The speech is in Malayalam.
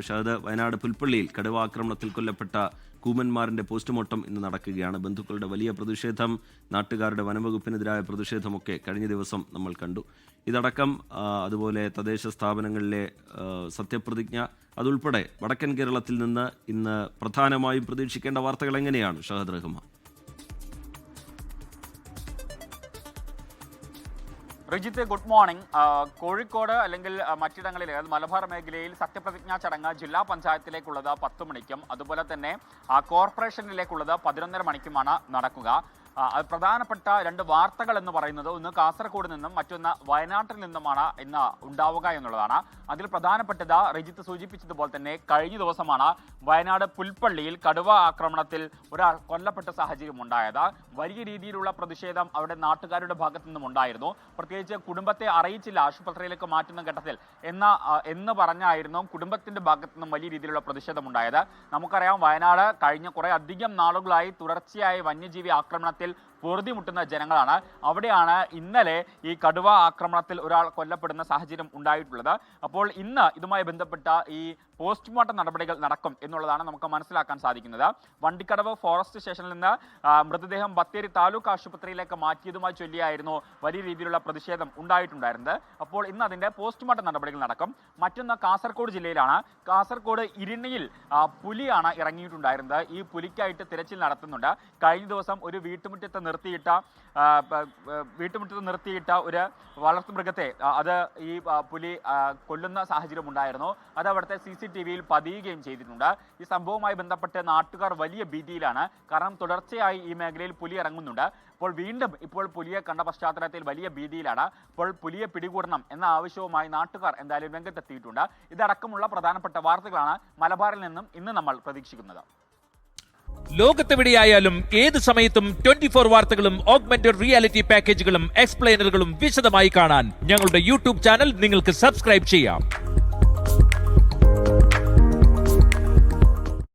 ഷഹദ്, വയനാട് പുൽപ്പള്ളിയിൽ കടുവാക്രമണത്തിൽ കൊല്ലപ്പെട്ട കൂമന്മാറിന്റെ പോസ്റ്റ്മോർട്ടം ഇന്ന് നടക്കുകയാണ്. ബന്ധുക്കളുടെ വലിയ പ്രതിഷേധം, നാട്ടുകാരുടെ വനംവകുപ്പിനെതിരായ പ്രതിഷേധമൊക്കെ കഴിഞ്ഞ ദിവസം നമ്മൾ കണ്ടു. ഇതടക്കം അതുപോലെ തദ്ദേശ സ്ഥാപനങ്ങളിലെ സത്യപ്രതിജ്ഞ, അതുൾപ്പെടെ വടക്കൻ കേരളത്തിൽ നിന്ന് ഇന്ന് പ്രധാനമായും പ്രതീക്ഷിക്കേണ്ട വാർത്തകൾ എങ്ങനെയാണ് ഷഹദ് റഹ്മാൻ? Rijith, good morning. കോഴിക്കോട് അല്ലെങ്കിൽ മറ്റിടങ്ങളിൽ, അതായത് മലബാർ മേഖലയിൽ സത്യപ്രതിജ്ഞാ ചടങ്ങ് ജില്ലാ പഞ്ചായത്തിലേക്കുള്ളത് 10 മണിക്കും അതുപോലെ തന്നെ കോർപ്പറേഷനിലേക്കുള്ളത് 11:30 മണിക്കുമാണ് നടക്കുക. പ്രധാനപ്പെട്ട രണ്ട് വാർത്തകൾ എന്ന് പറയുന്നത്, ഒന്ന് കാസർഗോഡ് നിന്നും മറ്റൊന്ന് വയനാട്ടിൽ നിന്നുമാണ് ഇന്ന് ഉണ്ടാവുക എന്നുള്ളതാണ്. അതിൽ പ്രധാനപ്പെട്ടത് രജിത്ത് സൂചിപ്പിച്ചതുപോലെ തന്നെ കഴിഞ്ഞ ദിവസമാണ് വയനാട് പുൽപ്പള്ളിയിൽ കടുവ ആക്രമണത്തിൽ ഒരാൾ കൊല്ലപ്പെട്ട സാഹചര്യം ഉണ്ടായത്. വലിയ രീതിയിലുള്ള പ്രതിഷേധം അവിടെ നാട്ടുകാരുടെ ഭാഗത്തു നിന്നും ഉണ്ടായിരുന്നു. പ്രത്യേകിച്ച് കുടുംബത്തെ അറിയിച്ചില്ല ആശുപത്രിയിലേക്ക് മാറ്റുന്ന ഘട്ടത്തിൽ എന്ന് പറഞ്ഞായിരുന്നു കുടുംബത്തിന്റെ ഭാഗത്തു നിന്നും വലിയ രീതിയിലുള്ള പ്രതിഷേധം ഉണ്ടായത്. നമുക്കറിയാം, വയനാട് കഴിഞ്ഞ കുറെ അധികം നാളുകളായി തുടർച്ചയായ വന്യജീവി ആക്രമണത്തിൽ പൊറുതിമുട്ടുന്ന ജനങ്ങളാണ്. അവിടെയാണ് ഇന്നലെ ഈ കടുവ ആക്രമണത്തിൽ ഒരാൾ കൊല്ലപ്പെടുന്ന സാഹചര്യം ഉണ്ടായിട്ടുള്ളത്. അപ്പോൾ ഇന്ന് ഇതുമായി ബന്ധപ്പെട്ട ഈ പോസ്റ്റ്മോർട്ടം നടപടികൾ നടക്കും എന്നുള്ളതാണ് നമുക്ക് മനസ്സിലാക്കാൻ സാധിക്കുന്നത്. വണ്ടിക്കടവ് ഫോറസ്റ്റ് സ്റ്റേഷനിൽ നിന്ന് മൃതദേഹം ബത്തേരി താലൂക്ക് ആശുപത്രിയിലേക്ക് മാറ്റിയതുമായി ചൊല്ലിയായിരുന്നു വലിയ രീതിയിലുള്ള പ്രതിഷേധം ഉണ്ടായിട്ടുണ്ടായിരുന്നത്. അപ്പോൾ ഇന്ന് അതിന്റെ പോസ്റ്റ്മോർട്ടം നടപടികൾ നടക്കും. മറ്റൊന്ന് കാസർഗോഡ് ജില്ലയിലാണ്. കാസർഗോഡ് ഇരിണിയിൽ പുലിയാണ് ഇറങ്ങിയിട്ടുണ്ടായിരുന്നത്. ഈ പുലിക്കായിട്ട് തിരച്ചിൽ നടത്തുന്നുണ്ട്. കഴിഞ്ഞ ദിവസം ഒരു വീട്ടുമുറ്റത്ത് നിർത്തിയിട്ട ഒരു വളർത്തുമൃഗത്തെ അത് ഈ പുലി കൊല്ലുന്ന സാഹചര്യം ഉണ്ടായിരുന്നു. അത് അവിടുത്തെ CCTV-യിൽ പതിയുകയും ചെയ്തിട്ടുണ്ട്. ഈ സംഭവവുമായി ബന്ധപ്പെട്ട് നാട്ടുകാർ വലിയ ഭീതിയിലാണ്. കാരണം തുടർച്ചയായി ഈ മേഖലയിൽ പുലി ഇറങ്ങുന്നുണ്ട്. ഇപ്പോൾ പുലിയെ കണ്ട പശ്ചാത്തലത്തിൽ വലിയ ഭീതിയിലാണ്. അപ്പോൾ പുലിയെ പിടികൂടണം എന്ന ആവശ്യവുമായി നാട്ടുകാർ എന്തായാലും രംഗത്തെത്തിയിട്ടുണ്ട്. ഇതടക്കമുള്ള പ്രധാനപ്പെട്ട വാർത്തകളാണ് മലബാറിൽ നിന്നും ഇന്ന് നമ്മൾ പ്രതീക്ഷിക്കുന്നത്. ലോകത്തെവിടെയായാലും ഏത് സമയത്തും 24 വാർത്തകളും ഓഗ്മെന്റഡ് റിയാലിറ്റി പാക്കേജുകളും എക്സ്പ്ലെയിനറുകളും വിശദമായി കാണാൻ ഞങ്ങളുടെ YouTube ചാനൽ നിങ്ങൾക്ക് സബ്സ്ക്രൈബ് ചെയ്യാം.